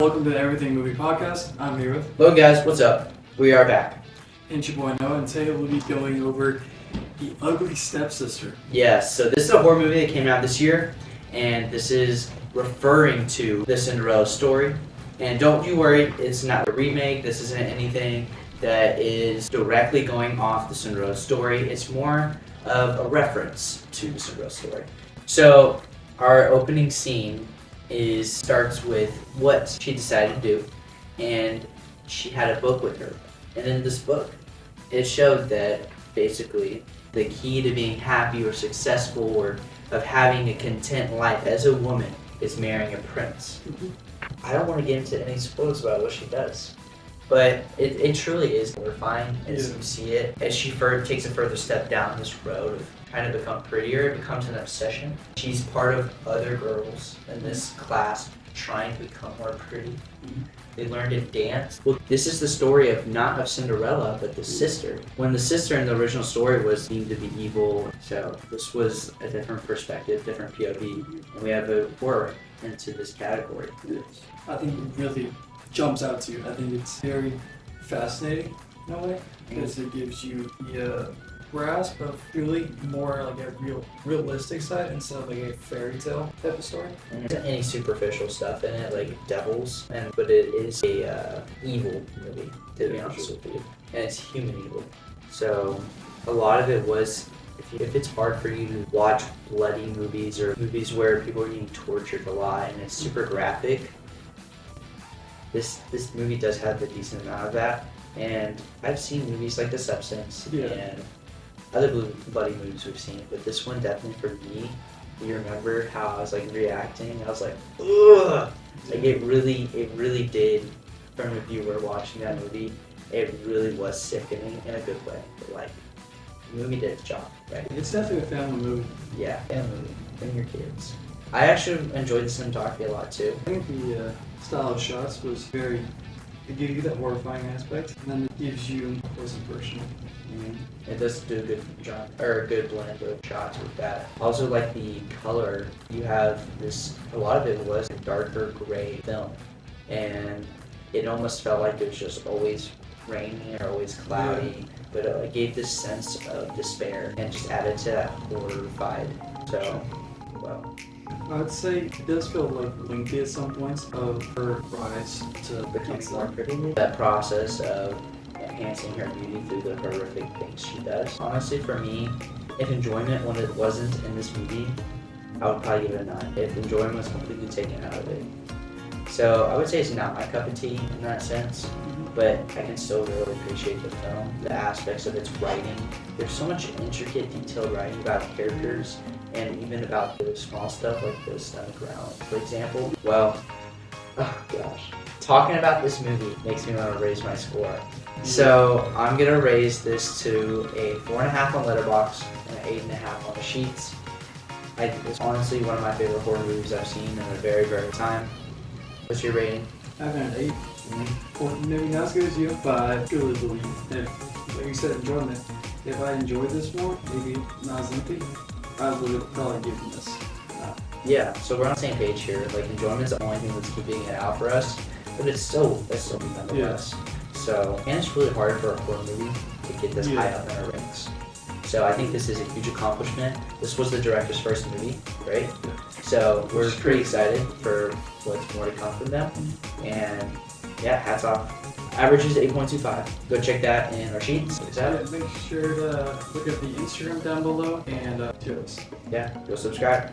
Welcome to the Everything Movie Podcast. I'm here with Hello guys, what's up? We are back. and your boy Noah, and today we'll be going over The Ugly Stepsister. Yes, so this is a horror movie that came out this year, and this is referring to the Cinderella story. And don't you worry, it's not a remake. This isn't anything that is directly going off the Cinderella story. It's more of a reference to the Cinderella story. So our opening scene starts with what she decided to do, and she had a book with her. And in this book, it showed that basically the key to being happy or successful or of having a content life as a woman is marrying a prince. I don't want to get into any spoilers about what she does, but it truly is horrifying as you see it. As she takes a further step down this road of trying to become prettier, it becomes an obsession. She's part of other girls in this class trying to become more pretty. They learn to dance. Well, this is the story of not of Cinderella, but the sister. When the sister in the original story was deemed to be evil, so this was a different perspective, different POV, and we have a horror into this category. I think it really jumps out to you. I think it's very fascinating in a way because it gives you the grasp of really more like a realistic side instead of like a fairy tale type of story. There isn't any superficial stuff in it, like devils, but it is a evil movie, to be honest with you, and it's human evil. So a lot of it was, if it's hard for you to watch bloody movies or movies where people are getting tortured a lot and it's super graphic, this movie does have a decent amount of that. And I've seen movies like The Substance and other bloody movies we've seen, but this one definitely for me, you remember how I was like reacting? I was like, ugh! Like it really did, from a viewer watching that movie, it really was sickening in a good way. But like, the movie did its job, right? It's definitely a family movie. Yeah, family movie. Bring your kids. I actually enjoyed the cinematography a lot too. I think the style of shots was very, it gives you that horrifying aspect, and then it gives you a pleasant person. It does do a good job, or a good blend of shots with that. Also, like the color, you have this, a lot of it was a darker gray film, and it almost felt like it was just always raining or always cloudy, but it gave this sense of despair and just added to that horrified. So, well, I'd say it does feel like lengthy at some points of her rise to becoming more pretty. That process of enhancing her beauty through the horrific things she does. Honestly, for me, if enjoyment when it wasn't in this movie, I would probably give it a 9. If enjoyment was completely taken out of it. So I would say it's not my cup of tea in that sense, but I can still really appreciate the film, the aspects of its writing. There's so much intricate, detailed writing about characters and even about the small stuff like the stomach ground, for example. Well, oh gosh. Talking about this movie makes me want to raise my score. So I'm gonna raise this to a 4.5 on Letterboxd and an 8.5 on the sheets. It's honestly one of my favorite horror movies I've seen in a very, very time. What's your rating? I've had an 8. Or maybe not as good as you, but I truly believe if, like you said, enjoyment. If I enjoyed this more, maybe not as lengthy, I would probably give this. Yeah, so we're on the same page here. Like, enjoyment's the only thing that's keeping it out for us, but it's still nonetheless. So, and it's really hard for a horror movie to get this high up in our ranks. So I think this is a huge accomplishment. This was the director's first movie, right? So we're pretty excited for what's more to come from them. And yeah, hats off. Average is 8.25. Go check that in our sheets. Make sure to look at the Instagram down below and to us. Yeah, go subscribe.